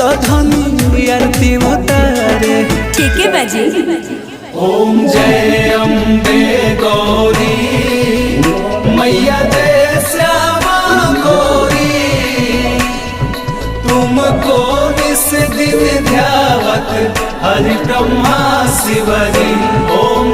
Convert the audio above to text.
तो धनी आरती उतारे। ठीक है बाजी। ओम जय अम्बे गौरी मैया जय श्यामा गौरी, तुमको निस दिन ध्यावत हरि ब्रह्मा शिवरी। ओम